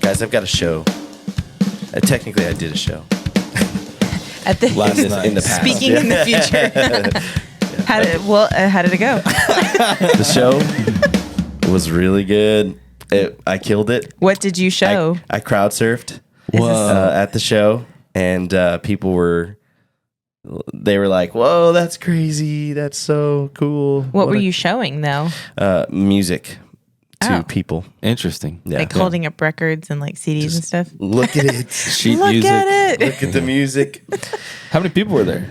Guys, I've got a show. Technically, I did a show. At the in the past. Speaking in the future. How did it go? The show was really good. I killed it. What did you show? I crowd surfed at the show, and people were like, "Whoa, that's crazy! That's so cool." What were you showing though? Music to people. Interesting. Yeah. Like holding up records and like CDs and stuff. Look at it. Sheet Look music. at it. Look at the music. How many people were there?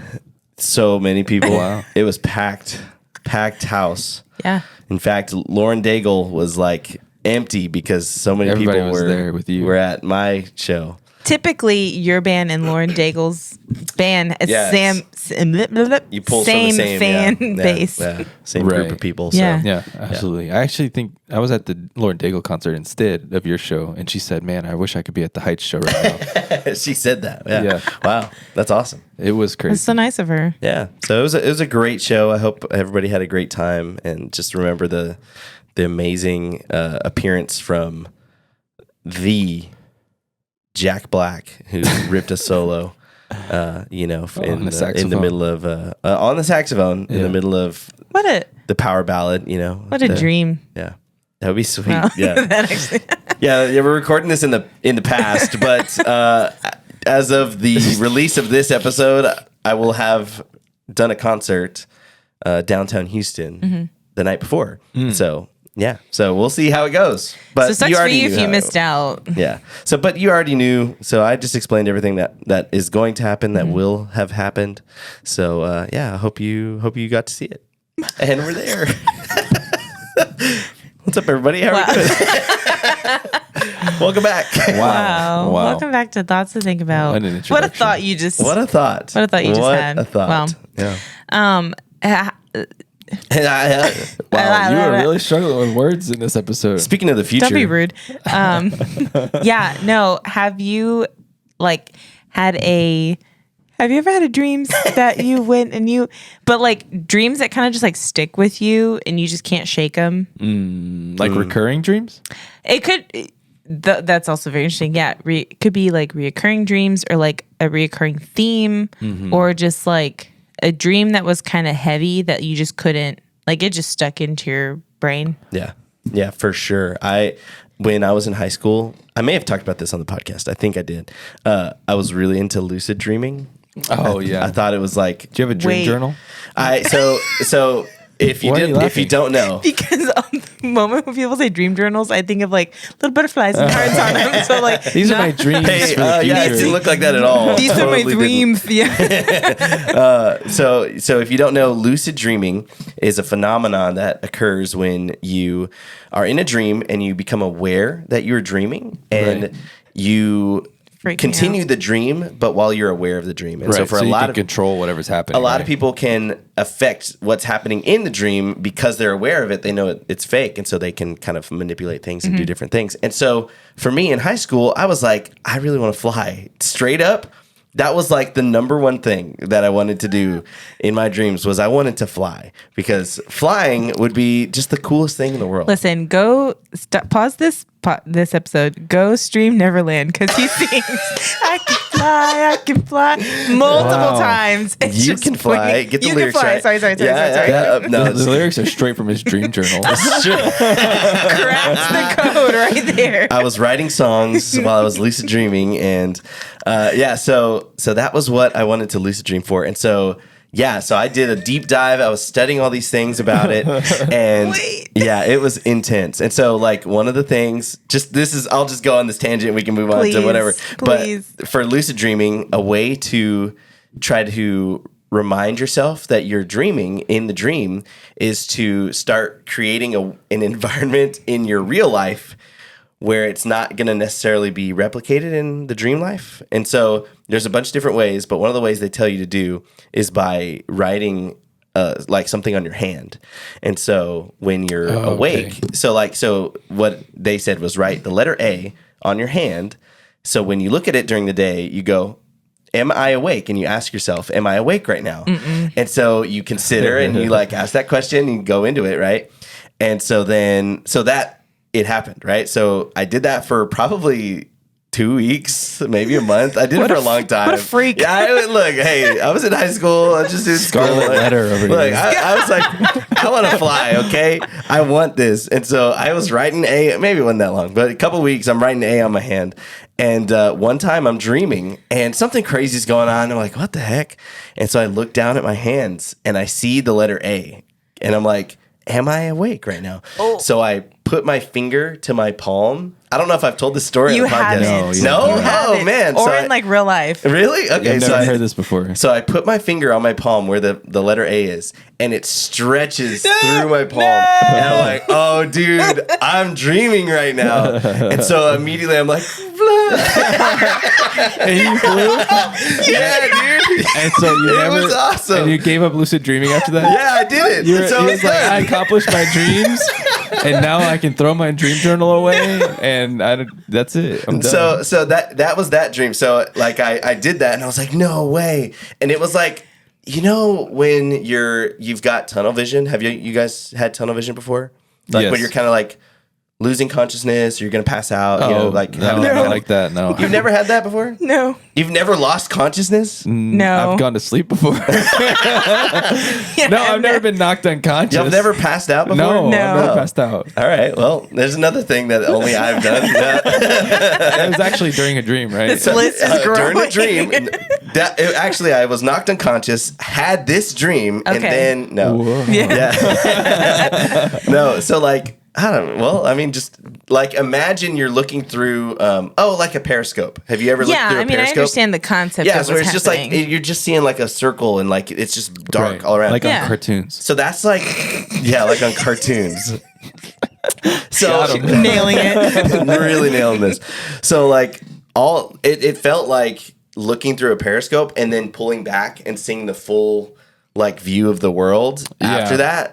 So many people. Wow. It was packed house. Yeah. In fact, Lauren Daigle was like empty because so many Everybody people was were there with you. Were at my show. Typically, your band and Lauren Daigle's band is You pull same from the same fan yeah, base. yeah, same group Right. of people. Yeah. So. Yeah, absolutely. I actually think I was at the Lauren Daigle concert instead of your show, and she said, "Man, I wish I could be at the Heights show right now." She said that. Yeah. Yeah. Wow. That's awesome. It was crazy. It's so nice of her. Yeah. So it was a great show. I hope everybody had a great time, and just remember the amazing appearance from the Jack Black, who ripped a solo. In the middle of on the saxophone in the middle of the power ballad. What a dream. Yeah. That would be sweet. Wow. Yeah. That actually. Yeah, we're recording this in the past, but as of the release of this episode, I will have done a concert downtown Houston the night before. So we'll see how it goes. But So it sucks for you if you missed out. Yeah. But you already knew. So I just explained everything that is going to happen, that will have happened. So I hope you got to see it, and we're there. What's up, everybody? How are we doing? Welcome back. Wow. Welcome back to Thoughts to Think About. What an What a introduction. thought you just. What a thought. What a thought you just had. What a thought. Wow. Yeah. Wow, you were really struggling with words in this episode. Speaking of the future. Don't be rude. Have you have you ever had a dreams that you went and but like dreams that kind of just like stick with you and you just can't shake them? Like recurring dreams? It could, that's also very interesting. Yeah. It could be like reoccurring dreams or like a reoccurring theme or just like a dream that was kind of heavy that you just couldn't, like it just stuck into your brain. Yeah. Yeah, for sure. When I was in high school, I may have talked about this on the podcast. I think I did. I was really into lucid dreaming. Oh, yeah. I thought it was like. Do you have a dream journal? So if you don't know. Because the moment when people say dream journals, I think of like little butterflies and hearts on them. So like These are my dreams for the future. Yeah, it didn't look like that at all. These are my Totally dreams. Yeah. So if you don't know, lucid dreaming is a phenomenon that occurs when you are in a dream and you become aware that you're dreaming and you continue the dream, but while you're aware of the dream. And so for a lot of control whatever's happening. A lot of people can affect what's happening in the dream because they're aware of it. They know it's fake, and so they can kind of manipulate things and do different things. And so for me in high school, I was like, I really want to fly. Straight up, that was like the number one thing that I wanted to do in my dreams was I wanted to fly because flying would be just the coolest thing in the world. Listen, pause this episode. Go stream Neverland because he sings I can fly multiple times. It's You just can fly. funny. Get the You lyrics can fly. right. Sorry. No, The lyrics are straight from his dream journal. Cracked the code right there. I was writing songs while I was lucid dreaming, and so that was what I wanted to lucid dream for. And so I did a deep dive. I was studying all these things about it, and it was intense. And so like one of the things, I'll just go on this tangent. We can move on to whatever. Please. But for lucid dreaming, a way to try to remind yourself that you're dreaming in the dream is to start creating an environment in your real life where it's not going to necessarily be replicated in the dream life. And so there's a bunch of different ways, but one of the ways they tell you to do is by writing like something on your hand. And so when you're awake, so what they said was write the letter A on your hand. So when you look at it during the day, you go, am I awake? And you ask yourself, am I awake right now? And so you consider and you like ask that question and you go into it, right? And so that it happened, right? So I did that for probably 2 weeks, maybe a month. I did it for a long time. What a freak. Yeah, look, hey, I was in high school. I was just doing Scarlet letter over here. Look, I was like, I want to fly, okay? I want this. And so I was writing A, maybe it wasn't that long, but a couple weeks, I'm writing A on my hand. And one time I'm dreaming and something crazy is going on. I'm like, what the heck? And so I look down at my hands and I see the letter A. And I'm like, am I awake right now? Oh. So I put my finger to my palm. I don't know if I've told this story You on the podcast. haven't. No? You haven't. Oh, man. Or So in like real life. Really? Okay. I've never heard this before. So I put my finger on my palm where the letter A is, and it stretches through my palm. And I'm like, oh, dude, I'm dreaming right now. And so immediately I'm like, And you flew? yeah, dude. And so you It never, was awesome. And you gave up lucid dreaming after that? Yeah, I did it. You So was it's like, good. I accomplished my dreams, and now I can throw my dream journal away, and that's it. I'm done. So that was that dream. So like I did that and I was like, no way. And it was like, you know, when you've got tunnel vision. Have you guys had tunnel vision before? Like Yes. when you're kind of like losing consciousness, you're gonna pass out. You know, like no, having that not kind of- like that. No, You've never had that before? No. You've never lost consciousness? No. I've gone to sleep before. Yeah, No, I've never been knocked unconscious. You've never passed out before? No, No. I've never passed out. All right. Well, there's another thing that only I've done. It was actually during a dream, right? This list is growing. During a dream, actually, I was knocked unconscious, had this dream, and Okay. then no, Whoa. yeah, no. So like, I don't know. Well, I mean, just like imagine you're looking through, like a periscope. Have you ever looked Yeah, through a I mean, I periscope? understand the concept Yeah, of so what's it's just happening. like you're just seeing like a circle and like it's just dark Right. all around. Like Yeah. on cartoons. So that's like, yeah, like on cartoons. So Nailing it. really nailing this. So like it felt like looking through a periscope and then pulling back and seeing the full like view of the world after that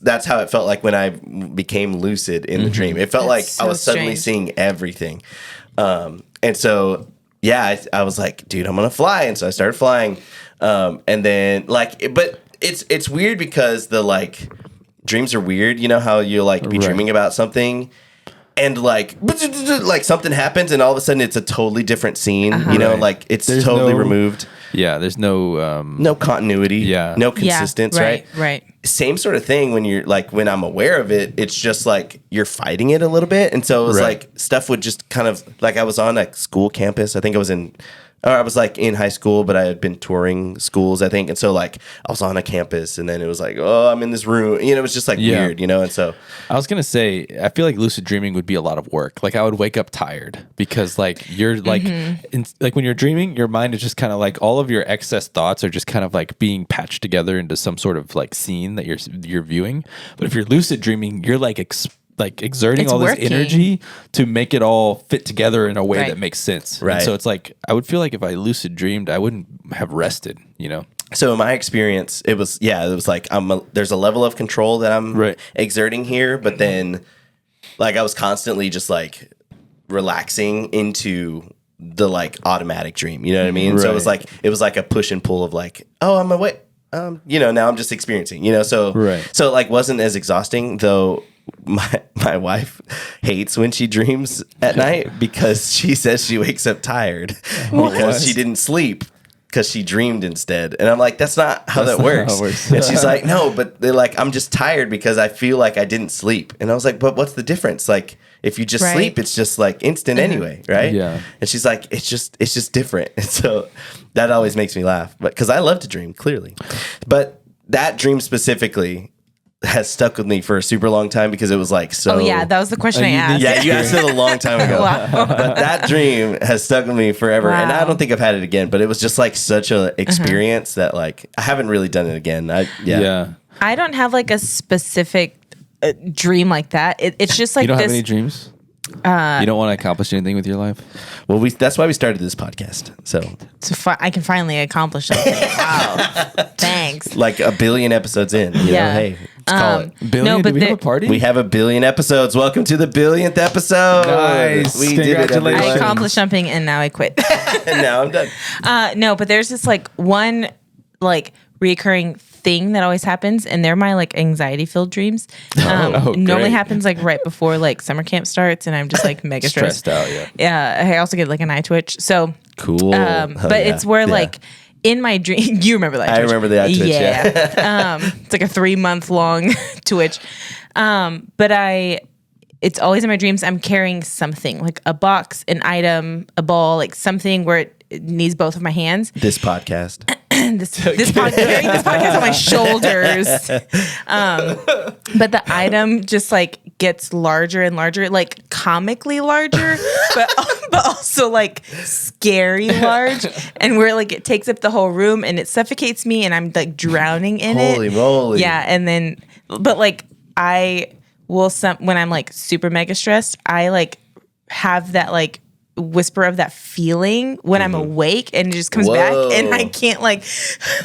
that's how it felt like when I became lucid in the dream. It felt like That's I was so suddenly strange. seeing everything. And so yeah, I was like, dude, I'm gonna fly. And so I started flying. And then like but it's weird because the like dreams are weird. You know how you'll like be Right. dreaming about something and like something happens and all of a sudden it's a totally different scene. You know, Right. like it's There's totally no- removed. Yeah, there's no. No continuity. Yeah. No Yeah, consistency, right? Right. Same sort of thing when you're like, when I'm aware of it, it's just like you're fighting it a little bit. And so it was Right. like stuff would just kind of like I was on a school campus. I think I was like in high school, but I had been touring schools, I think. And so like I was on a campus and then it was like, oh, I'm in this room. You know, it was just like Yeah. weird, you know? And so I was gonna say, I feel like lucid dreaming would be a lot of work. Like I would wake up tired because like you're like, like when you're dreaming, your mind is just kind of like all of your excess thoughts are just kind of like being patched together into some sort of like scene that you're viewing. But if you're lucid dreaming, you're like exerting It's all this working. energy to make it all fit together in a way Right. that makes sense. Right. And so it's like I would feel like if I lucid dreamed, I wouldn't have rested. You know. So in my experience, it was like there's a level of control that I'm Right. exerting here, but then like I was constantly just like relaxing into the like automatic dream. You know what I mean? So it was like a push and pull of like, oh, I'm awake. Now I'm just experiencing. So Right. so it like wasn't as exhausting though. My wife hates when she dreams at night because she says she wakes up tired because she didn't sleep because she dreamed instead. And I'm like, that's not how that not works. how it works. And she's like, no, but they're like, I'm just tired because I feel like I didn't sleep. And I was like, but what's the difference? Like if you just Right. sleep, it's just like instant anyway, right? Yeah. And she's like, it's just different. And so that always makes me laugh, but because I love to dream, clearly. But that dream specifically has stuck with me for a super long time because it was like so. Oh yeah, that was the question I you asked. Yeah, you asked it a long time ago. Wow. But that dream has stuck with me forever. And I Wow. don't think I've had it again, but it was just like such a experience that like I haven't really done it again. Yeah. I don't have like a specific dream like that. It's just like You don't this. have any dreams? You don't want to accomplish anything with your life? Well, that's why we started this podcast. So I can finally accomplish something. Wow. Thanks. like a billion episodes in, you know, Yeah. hey, let's call it. Billion? No, but Do we have there- a party? We have a billion episodes. Welcome to the billionth episode. Nice. We did it, Congratulations. I everyone. accomplished something and now I quit. And now I'm done. No, but there's this like one like reoccurring thing that always happens, and they're my like anxiety filled dreams. Normally great. happens like right before like summer camp starts, and I'm just like mega stressed. Stressed out, Yeah, I also get like an eye twitch. So Cool. but it's where like in my dream, you remember that? I remember the eye twitch. Yeah. It's like a 3-month long twitch. But it's always in my dreams. I'm carrying something like a box, an item, a ball, like something where it needs both of my hands. This podcast. Carrying this podcast on my shoulders. But the item just like gets larger and larger, like comically larger, but also like scary large, and where like it takes up the whole room and it suffocates me, and I'm like drowning in it. Holy moly! Yeah, and then but like I will when I'm like super mega stressed, I like have that like whisper of that feeling when I'm awake, and it just comes back, and I can't like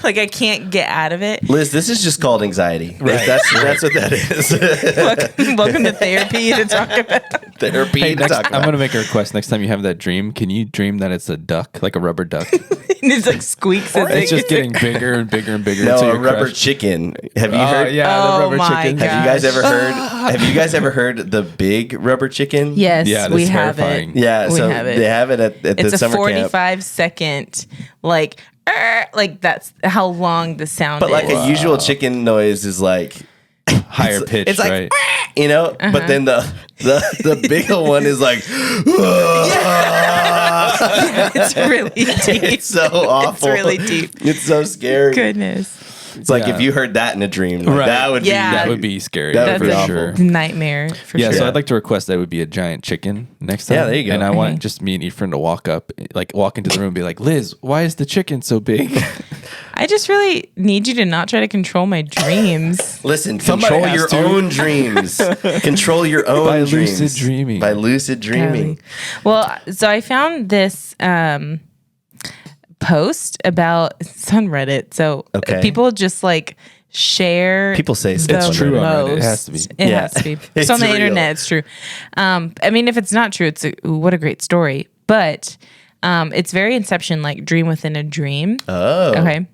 I can't get out of it. Liz, this is just called anxiety. Right. That's what that is. Welcome to therapy to talk about Therapy Hey, to talk I'm about. gonna make a request. Next time you have that dream, can you dream that it's a duck, like a rubber duck? and it's like squeaks. As It's just getting bigger and bigger and bigger. No, until a you're rubber crushed. chicken. Have you heard? Yeah, the Oh rubber my chicken. God. Have you guys ever heard? Have you guys ever heard the big rubber chicken? Yes, Yeah, we that's have terrifying. it. Yeah. We So have it. they have it at It's the a summer camp. 45-second like that's how long the sound But like is. a usual chicken noise is like Higher pitch, it's like right? you know. But then the bigger one is like It's really deep. it's so awful. It's really deep. It's so scary. Goodness. It's like Yeah. if you heard that in a dream, like, Right. that would Yeah. That would be scary That would for be awful. sure. Nightmare for Yeah, sure. so I'd like to request that would be a giant chicken next time. Yeah, there you go. And I want just me and Efrain to walk into the room and be like, Liz, why is the chicken so big? I just really need you to not try to control my dreams. Listen, Somebody control has your to. own dreams. Control your own By dreams. lucid dreaming. By lucid dreaming. Well, so I found this post about it's on Reddit. So Okay. people just like share. People say the stuff It's true on Reddit. It most. has to be. It Yeah. has to be. It's It's on the real. internet. It's true. I mean, if it's not true, what a great story. But it's very Inception, like dream within a dream. Oh. Okay.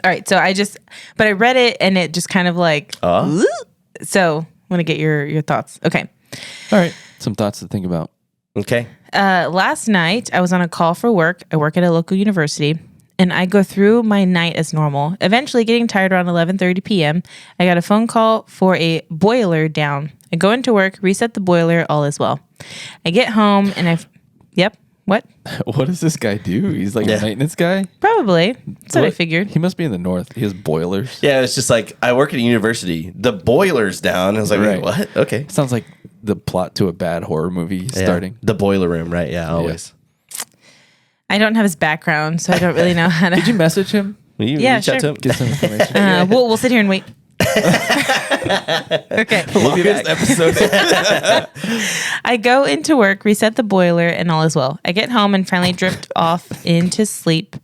All right. So I read it and it just kind of like. Oh. So I want to get your thoughts. Okay. All right. Some thoughts to think about. Okay. Last night, I was on a call for work. I work at a local university, and I go through my night as normal. Eventually, getting tired around 11:30 p.m., I got a phone call for a boiler down. I go into work, reset the boiler, all is well. I get home, and yep, what? What does this guy do? He's like Yeah. a maintenance guy? Probably. That's what I What? figured. He must be in the north. He has boilers. Yeah, it's just like I work at a university. The boiler's down. I was like, Right. wait, what? Okay. Sounds like the plot to a bad horror movie Yeah. starting. The boiler room, right? Yeah, always. I don't have his background, so I don't really know how to. Did you message him? Will you Yeah, reach out sure. to him? Get some information. We'll sit here and wait. Okay. We'll be back. I go into work, reset the boiler, and all is well. I get home and finally drift off into sleep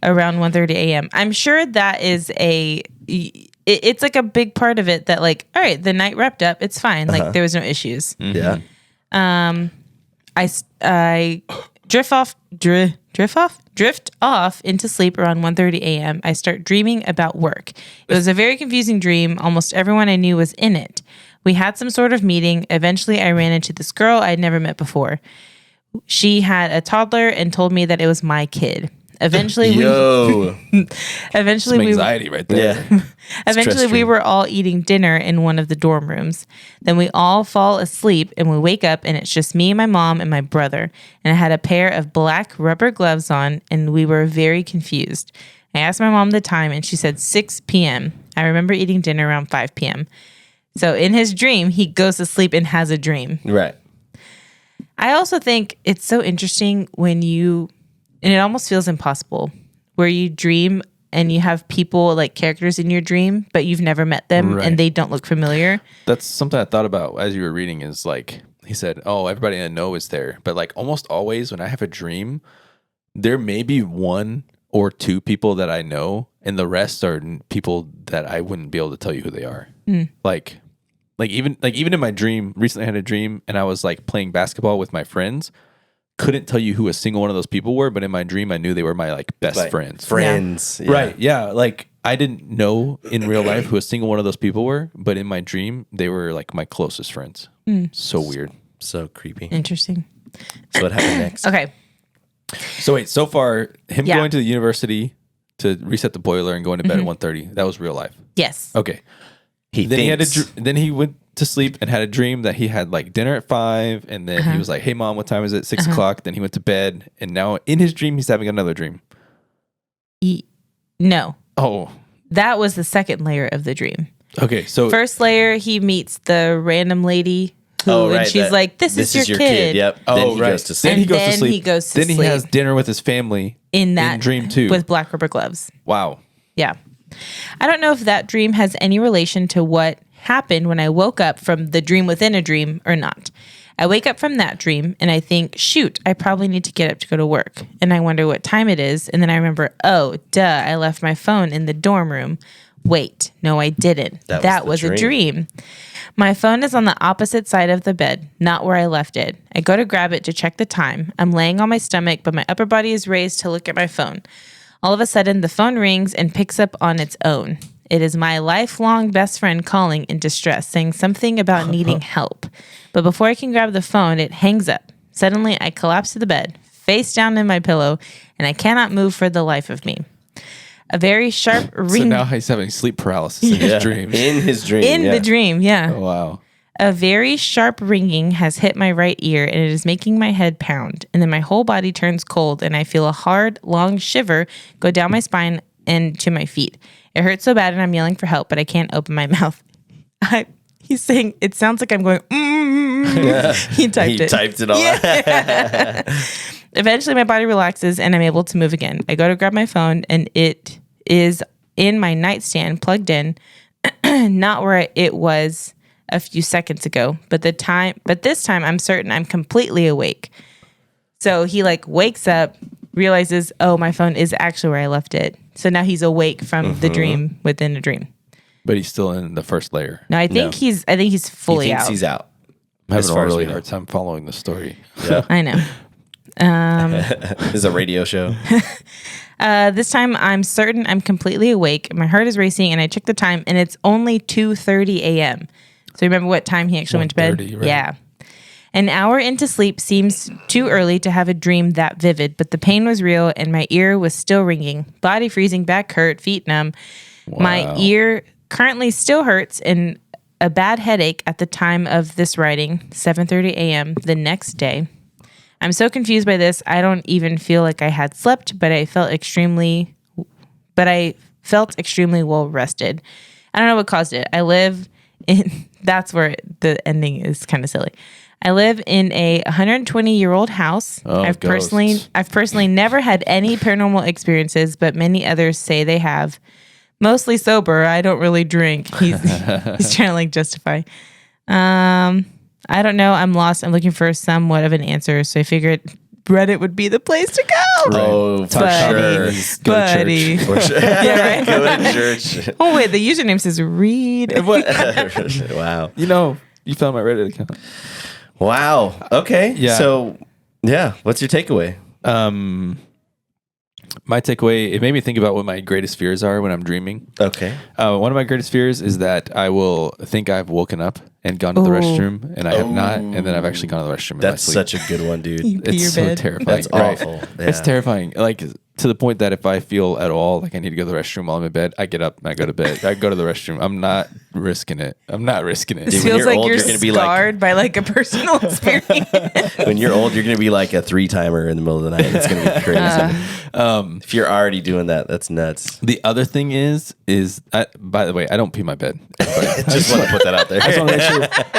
around 1:30 a.m. I'm sure that is it's like a big part of it that like, all right, the night wrapped up. It's fine. Like there was no issues. Yeah. I drift off into sleep around 1:30 a.m. I start dreaming about work. It was a very confusing dream. Almost everyone I knew was in it. We had some sort of meeting. Eventually, I ran into this girl I'd never met before. She had a toddler and told me that it was my kid. Eventually, Yo. Some anxiety right there. Yeah. Eventually, we were all eating dinner in one of the dorm rooms. Then we all fall asleep and we wake up and it's just me, my mom, and my brother. And I had a pair of black rubber gloves on and we were very confused. I asked my mom the time and she said 6 p.m. I remember eating dinner around 5 p.m. So in his dream, he goes to sleep and has a dream. Right. I also think it's so interesting and it almost feels impossible, where you dream and you have people like characters in your dream, but you've never met them Right. and they don't look familiar. That's something I thought about as you were reading is like, he said, oh, everybody I know is there. But like almost always when I have a dream, there may be one or two people that I know and the rest are people that I wouldn't be able to tell you who they are. Like even in my dream, recently I had a dream and I was like playing basketball with my friends. Couldn't tell you who a single one of those people were, but in my dream I knew they were my like best Like, friends. Friends. Yeah. Right. Yeah. Like I didn't know in real life who a single one of those people were, but in my dream, they were like my closest friends. So weird. So creepy. Interesting. So what happened next? Okay. So wait, so far, him Yeah. going to the university to reset the boiler and going to bed at 1:30, that was real life. Yes. Okay. He Then thinks. then he went to sleep and had a dream that he had like dinner at 5, and then he was like, "Hey mom, what time is it?" 6 o'clock. Then he went to bed, and now in his dream he's having another dream. No. Oh, That was the second layer of the dream. okay. So First layer, he meets the random lady who, Oh, and right, she's that- like, this is your kid. Yep. Oh, Then he right. goes to Then sleep. he goes And to then sleep. he goes to then he has sleep. dinner with his family In that dream 2. with black rubber gloves. Wow. Yeah. I don't know if that dream has any relation to what happened when I woke up from the dream within a dream or not. I wake up from that dream and I think, shoot, I probably need to get up to go to work. And I wonder what time it is. And then I remember, oh, duh, I left my phone in the dorm room. Wait, no, I didn't. That was a dream. My phone is on the opposite side of the bed, not where I left it. I go to grab it to check the time. I'm laying on my stomach, but my upper body is raised to look at my phone. All of a sudden, the phone rings and picks up on its own. It is my lifelong best friend calling in distress, saying something about needing help. But before I can grab the phone, it hangs up. Suddenly, I collapse to the bed, face down in my pillow, and I cannot move for the life of me. A very sharp So ring now he's having sleep paralysis in his dream. In his dream. in the dream, yeah. Oh, wow. A very sharp ringing has hit my right ear and it is making my head pound. And then my whole body turns cold and I feel a hard, long shiver go down my spine and to my feet. It hurts so bad and I'm yelling for help, but I can't open my mouth. He's saying, it sounds like I'm going, He typed He it. typed it all. Eventually, my body relaxes and I'm able to move again. I go to grab my phone and it is in my nightstand plugged in, not where it was a few seconds ago. But this time I'm certain I'm completely awake. So he like wakes up, realizes, oh, my phone is actually where I left it. So now he's awake from the dream within a dream. But he's still in the first layer. No, I think he's He fully thinks out. he's out. I'm As having far a as really we know. hard time following the story. Yeah. I know. This is a radio show. This time I'm certain I'm completely awake. My heart is racing and I check the time and it's only 2:30 a.m. So remember what time he actually went to bed? 1:30, right. Yeah. An hour into sleep seems too early to have a dream that vivid, but the pain was real and my ear was still ringing. Body freezing, back hurt, feet numb. My ear currently still hurts and a bad headache at the time of this writing, 7:30 a.m. the next day. I'm so confused by this. I don't even feel like I had slept, but I felt extremely well rested. I don't know what caused it. I live in that's where the ending is kind of silly. I live in a 120-year-old house. Oh, I've ghosts. personally never had any paranormal experiences, but many others say they have. Mostly sober. I don't really drink. He's trying to like justify. I don't know. I'm lost. I'm looking for somewhat of an answer. So I figured Reddit would be the place to go. Oh, for Buddy. sure. Buddy. For sure. Yeah, right. Go to church. Oh wait, the username says Reid. Wow. You found my Reddit account. Wow. Okay. Yeah. So, yeah. What's your takeaway? My takeaway, it made me think about what my greatest fears are when I'm dreaming. Okay. One of my greatest fears is that I will think I've woken up and gone to the restroom, and I have not, and then I've actually gone to the restroom. That's in my sleep. such a good one, dude. You pee It's your so bed. terrifying. That's right? awful. It's Yeah. terrifying. Like to the point that if I feel at all like I need to go to the restroom while I'm in bed, I get up and I go to bed. I go to the restroom. I'm not risking it. This when feels you're like old, you're you're gonna be like- scarred by like a personal experience. When you're old, you're going to be like a 3-timer in the middle of the night. It's going to be crazy. If you're already doing that, that's nuts. The other thing is by the way, I don't pee my bed. Everybody. Just want to put that out there. I just want to make sure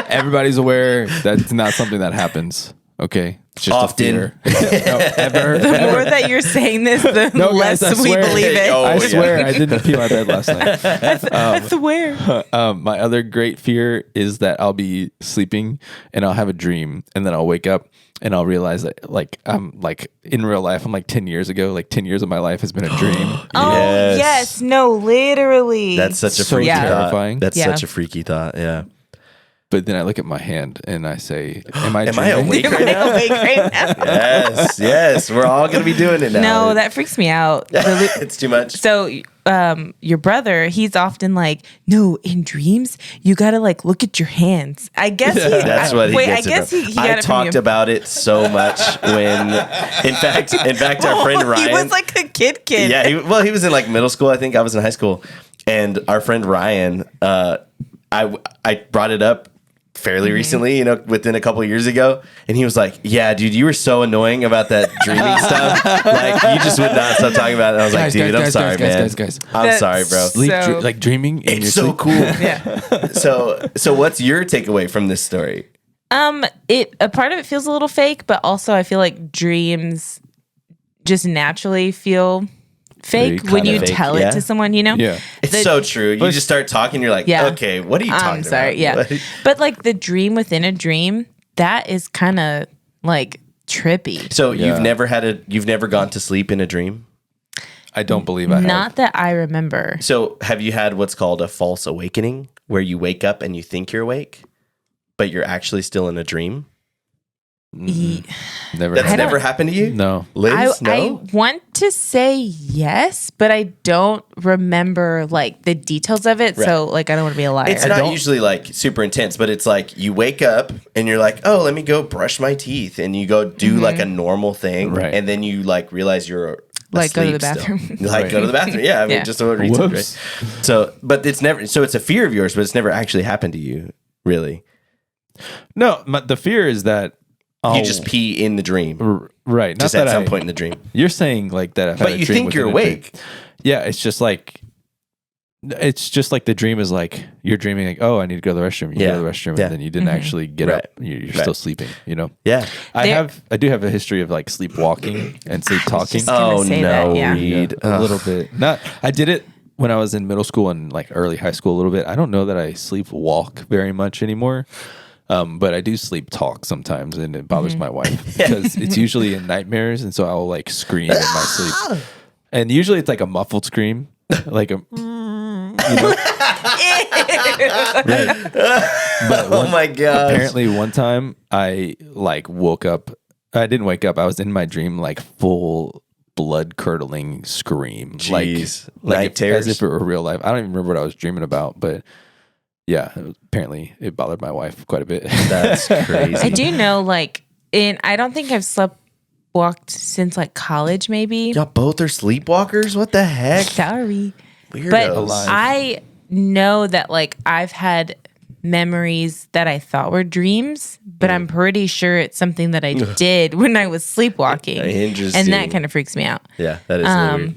everybody's aware that's not something that happens. Okay, it's just Often. a fear. No, ever. The more that you're saying this, the No, less guys, I we swear. believe it. Oh, I yeah. swear I didn't pee my bed last night. I swear. My other great fear is that I'll be sleeping and I'll have a dream and then I'll wake up and I'll realize that like I'm like in real life, I'm like 10 years ago, like 10 years of my life has been a dream. Oh Yes. yes, no, literally. That's such a So freaky terrifying. thought. That's Yeah. such a freaky thought. Yeah. But then I look at my hand and I say, am I Am I dreaming? awake right now? awake right now. Yes. Yes. We're all going to be doing it now. No, that freaks me out. It's too much. So your brother, he's often like, no, in dreams you gotta like look at your hands. I guess That's what he gets I guess it from. he got I it from talked you. about it so much when, in fact, our friend Ryan. He was like a kid. Yeah, he was in like middle school. I think I was in high school, and our friend Ryan, I brought it up fairly recently, within a couple of years ago, and he was like, "Yeah, dude, you were so annoying about that dreaming stuff. Like, you just would not stop talking about it." And I was like, "Dude, I'm sorry, man. I'm sorry, bro. Sleep, So- like dreaming in your It's so sleep. cool." Yeah. So what's your takeaway from this story? A part of it feels a little fake, but also I feel like dreams just naturally feel fake Kinda when you fake, tell yeah. it to someone, Yeah. It's so true. You just start talking, you're like, Yeah. "Okay, what are you talking I'm sorry, about?" yeah. What- But like the dream within a dream, that is kind of like trippy. So Yeah. you've never gone to sleep in a dream? I don't believe I have. Not that I remember. So have you had what's called a false awakening, where you wake up and you think you're awake, but you're actually still in a dream? Never. That's had never that. happened to you? No. Liz, no? I want to say yes, but I don't remember like the details of it. So like I don't want to be a liar. It's not usually like super intense, but it's like you wake up and you're like, "Oh, let me go brush my teeth," and you go do like a normal thing, Right. and then you like realize you're Like, go to the asleep still. bathroom. Like go to the bathroom. Yeah, I mean Yeah. just what Reid said, Whoops. right? So, but it's never. So it's a fear of yours, but it's never actually happened to you, really. No, the fear is that You just pee in the dream, right. Not just that at some point in the dream. You're saying like that. I've had But a you dream think you're within a dream. awake. Yeah, it's just like the dream is like you're dreaming like, oh, I need to go to the restroom. You Yeah. go to the restroom, Yeah. and then you didn't actually get Right. up. You're Right. still sleeping. Yeah. There- I do have a history of like sleepwalking and sleep talking. just gonna Oh say no, that, yeah. Reid. A little bit. I did it when I was in middle school and like early high school a little bit. I don't know that I sleepwalk very much anymore. But I do sleep talk sometimes, and it bothers my wife because it's usually in nightmares, and so I'll like scream in my sleep, and usually it's like a muffled scream, like a, Oh my god. Apparently, one time I like woke up. I didn't wake up. I was in my dream, like full blood curdling scream, Jeez. like Night terrors? as if it were real life. I don't even remember what I was dreaming about, but yeah, apparently it bothered my wife quite a bit. That's crazy. I do know like I don't think I've walked since like college maybe. Y'all both are sleepwalkers? What the heck? Sorry. Weirdos. But Alive. I know that like I've had memories that I thought were dreams, but I'm pretty sure it's something that I did when I was sleepwalking. Interesting. And that kind of freaks me out. Yeah, that is really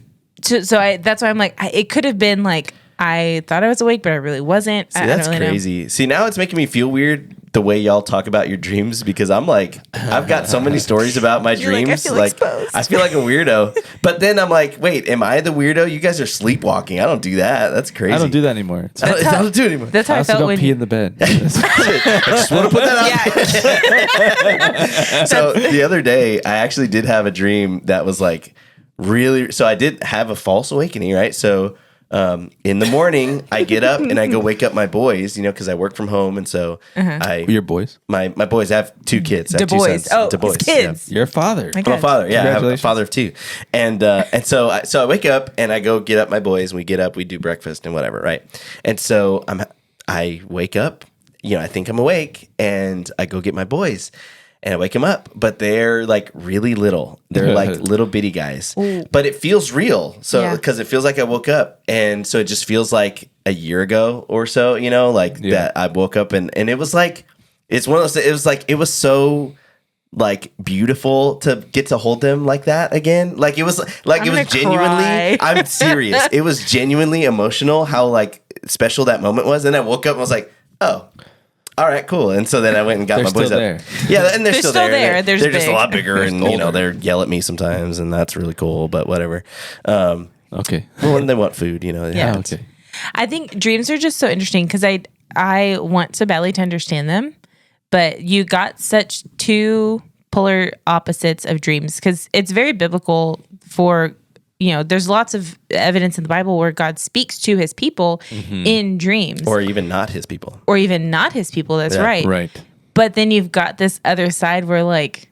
weird. So that's why I'm like, it could have been like, I thought I was awake, but I really wasn't. See, I that's don't really crazy. See, now it's making me feel weird the way y'all talk about your dreams because I'm like, I've got so many stories about my You're like, I dreams. feel exposed. I feel like a weirdo. But then I'm like, wait, am I the weirdo? You guys are sleepwalking. I don't do that. That's crazy. I don't do that anymore. I don't, That's how- I don't do it anymore. That's how I I also felt don't when pee in the bed. I just want to put that out. So the other day, I actually did have a dream that was like really. So I did have a false awakening, right? So in the morning, I get up and I go wake up my boys, because I work from home, and so Your boys. my boys. I have two kids. I have Du two Bois. sons. Oh, Du Bois, his kids. You're a father. My I'm a father. Yeah, I have a Congratulations. father of two, and so I wake up and I go get up my boys, and we get up, we do breakfast and whatever, right? And so I wake up, I think I'm awake, and I go get my boys, and I wake them up, but they're like really little. They're like little bitty guys, but it feels real. So Yeah. because it feels like I woke up, and so it just feels like a year ago or so, that I woke up and it was like it's one of those. It was like it was so like beautiful to get to hold them like that again. Like it was like I'm it was gonna genuinely. cry. I'm serious. It was genuinely emotional how like special that moment was. And I woke up and was like, oh. All right, cool. And so then I went and got They're my boys still up. there. Yeah, and they're still there. there. They're They're just a big. lot bigger, and older. they yell at me sometimes, and that's really cool. But whatever. Okay. Well, when they want food, it Yeah. happens. Okay. I think dreams are just so interesting because I want so badly to understand them, but you got such two polar opposites of dreams because it's very biblical for there's lots of evidence in the Bible where God speaks to his people in dreams Or even not his people. or even not his people. That's Yeah. right. Right. But then you've got this other side where like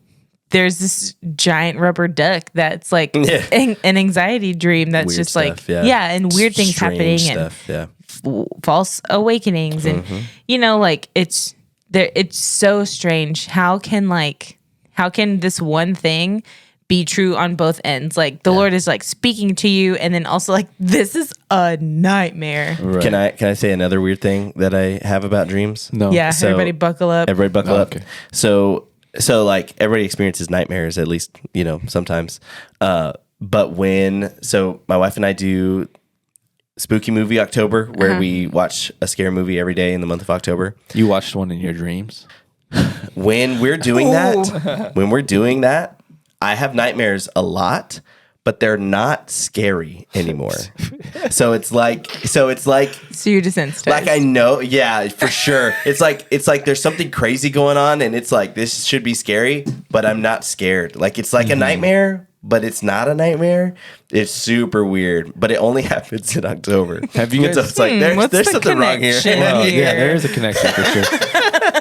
there's this giant rubber duck that's like Yeah. an anxiety dream that's Weird just stuff, like and weird things happening stuff, and false awakenings and like it's so strange. How can this one thing be true on both ends? Like the Lord is like speaking to you, and then also like this is a nightmare. Right. Can I say another weird thing that I have about dreams? No. Yeah, So- everybody buckle up. Everybody buckle up. Okay. So like everybody experiences nightmares, at least, sometimes. But so my wife and I do Spooky Movie October, where we watch a scary movie every day in the month of October. You watched one in your dreams? When we're doing that, I have nightmares a lot, but they're not scary anymore. So it's like So you're desensitized. like I know, yeah, for sure. It's like there's something crazy going on, and it's like this should be scary, but I'm not scared. Like it's like a nightmare, but it's not a nightmare. It's super weird, but it only happens in October. Have you guys? So it's like what's there's the something wrong here. connection? Well, here. yeah, there is a connection for sure.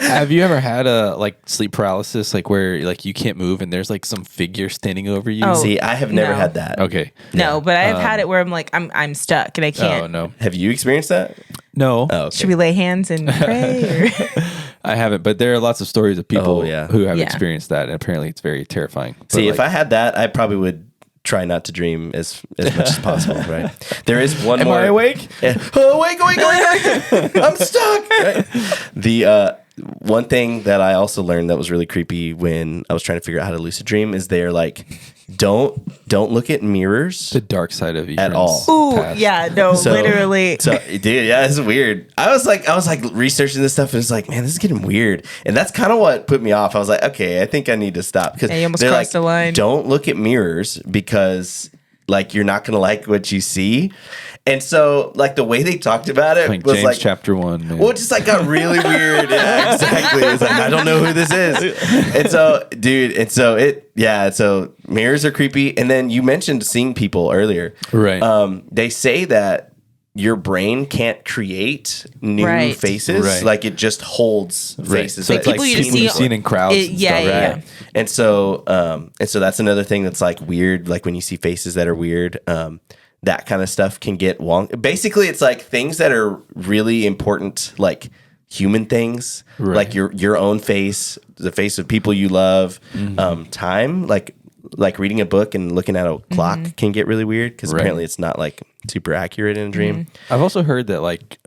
Have you ever had a sleep paralysis, like where like you can't move and there's like some figure standing over you? Oh. See, I have never No. had that. Okay. No, but I've had it where I'm like I'm stuck and I can't. Oh no. Have you experienced that? No. Oh, okay. Should we lay hands and pray? Or? I haven't, but there are lots of stories of people Oh, yeah. who have Yeah. experienced that, and apparently it's very terrifying. But, See, if I had that, I probably would try not to dream as much as possible, right? There is one am more. I awake? Yeah. Oh, awake. I'm stuck. Right? The one thing that I also learned that was really creepy when I was trying to figure out how to lucid dream is they're like, don't look at mirrors. The dark side of At all. Ooh, past. yeah, no, literally. So, dude, yeah, it's weird. I was like researching this stuff, and it's like, man, this is getting weird. And that's kind of what put me off. I was like, okay, I think I need to stop because Yeah, you almost they're crossed like, the line. don't look at mirrors because like you're not gonna like what you see. And so, like the way they talked about it Like was James like, chapter 1. Man. well, it just like got really weird. Yeah, exactly. It's like I don't know who this is. And so, dude, so mirrors are creepy. And then you mentioned seeing people earlier, Right. They say that your brain can't create new Right. faces, Right. like it just holds faces. So that it's like people you people see- you've seen in crowds. It- and yeah, stuff, yeah, right? yeah. And so that's another thing that's like weird. Like when you see faces that are weird, that kind of stuff can get wonky. Basically, it's like things that are really important, like human things, Right. like your own face, the face of people you love, time, like reading a book and looking at a clock can get really weird because Right. apparently it's not like super accurate in a dream. I've also heard that like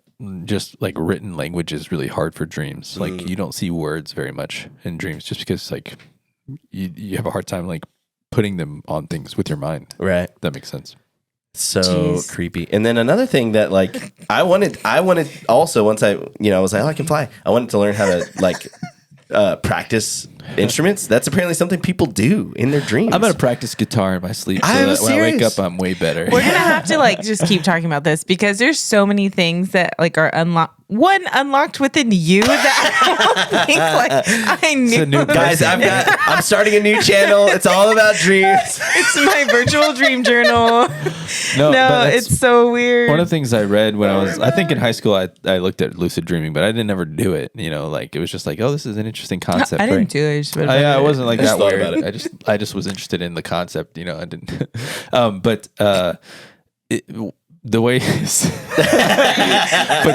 just like written language is really hard for dreams. Like you don't see words very much in dreams just because like you have a hard time like putting them on things with your mind. Right. That makes sense. So Jeez. creepy. And then another thing that like I wanted also once I was like, oh, I can fly. I wanted to learn how to like practice instruments. That's apparently something people do in their dreams. I'm gonna practice guitar in my sleep so I'm that when I wake serious. up I'm way better. We're gonna have to like just keep talking about this because there's so many things that like are unlocked within you that I don't think like I knew. a new Guys, I'm starting a new channel. It's all about dreams. It's my virtual dream journal. No, No, but that's it's so weird. one of the things I read when I think in high school, I looked at lucid dreaming, but I didn't ever do it. Like it was just like, oh, this is an interesting concept. I didn't right? do it. I just read I about it. wasn't like just that thought weird. about it. I just was interested in the concept. I didn't. The way, but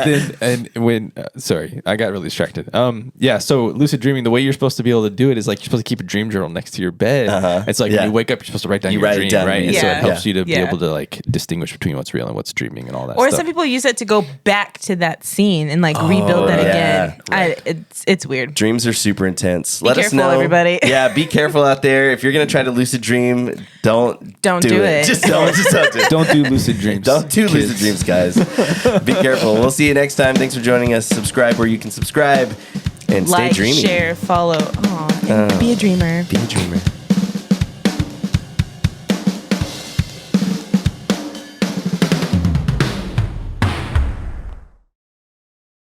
then and when sorry, I got really distracted. Yeah. So lucid dreaming, the way you're supposed to be able to do it is like you're supposed to keep a dream journal next to your bed. It's like Yeah. when you wake up, you're supposed to write down You your write it dream, down. right? And so Yeah. it helps you to be Yeah. able to like distinguish between what's real and what's dreaming and all that. Or stuff. some people use it to go back to that scene and like rebuild that yeah. again. It's weird. Dreams are super intense. Let us careful, know, everybody. Yeah, be careful out there. If you're gonna try to lucid dream, don't do it. Just don't do it. Don't do lucid dreams. Don't do kids. lucid dreams, guys. Be careful. We'll see you next time. Thanks for joining us. Subscribe where you can subscribe and stay Like, dreamy. share, follow. Aw, and be a dreamer. Be a dreamer.